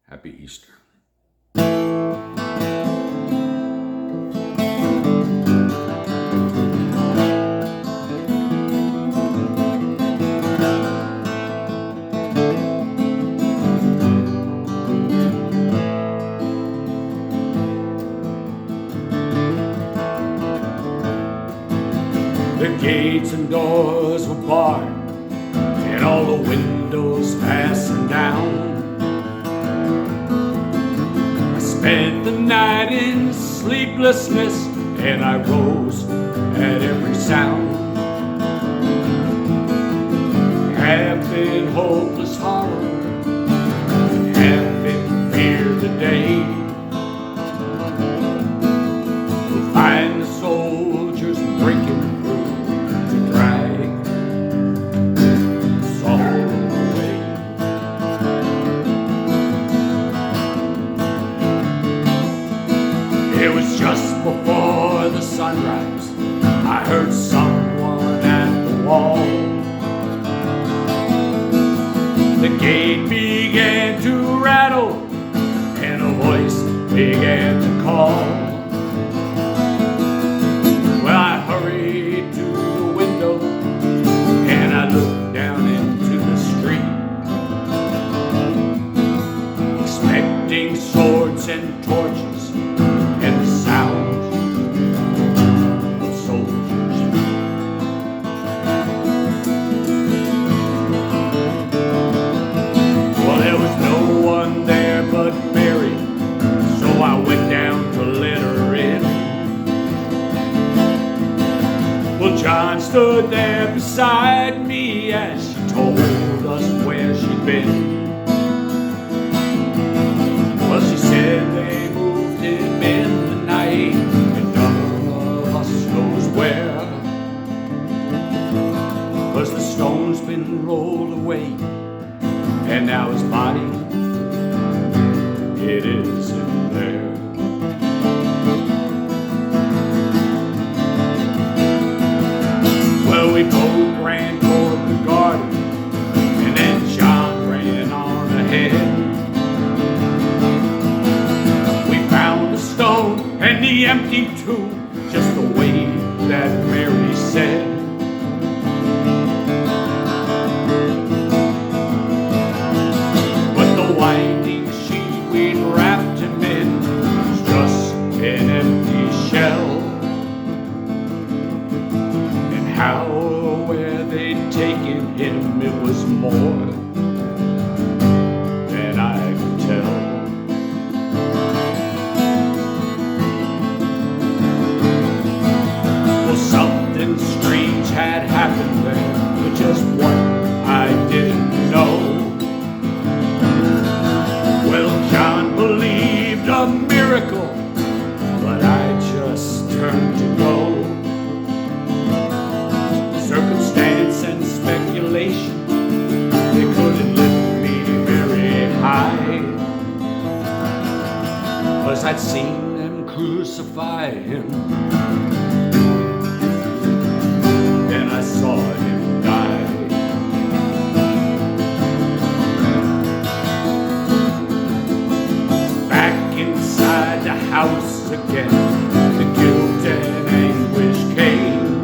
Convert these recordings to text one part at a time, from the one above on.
Happy Easter. The gates and doors were barred, and all the windows fastened down. I spent the night in sleeplessness, and I rose at every sound. Half in hopeless horror, half in fear today. We'll find the soldiers breaking just before the sunrise. I heard someone at the wall. The gate began to rattle, and a voice began to call. Well, I hurried to the window, and I looked down into the street, expecting swords and torches and the sound of soldiers' feet. Well, there was no one there but Mary, so I went down to let her in. Well, John stood there beside me as she told us where she'd been. Well, she said they moved him in the night, and none of us knows where. 'Cause the stone's been rolled away, and now his body, it isn't there. Well, we both ran toward the garden, and then John ran on ahead. And the empty tomb, just the way that Mary said. But the winding sheet we'd wrapped him in was just an empty shell. And how or where they'd taken him, it was more than I could tell. Something strange had happened there, but just what I didn't know. Well, John believed a miracle, but I just turned to go. Circumstance and speculation, they couldn't lift me very high, 'cause I'd seen them crucify him, I saw him die. Back inside the house again, the guilt and anguish came,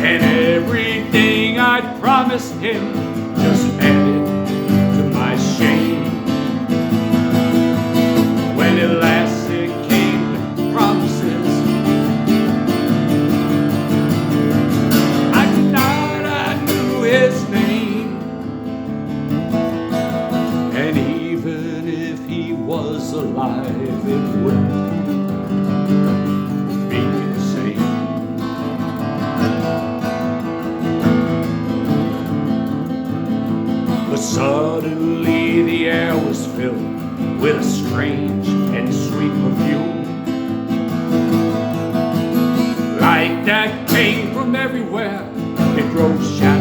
and everything I'd promised him just added to my shame. When at last it came to promises, his name, and even if he was alive, it wouldn't be the same. But suddenly the air was filled with a strange and sweet perfume, like that came from everywhere. It drove shadows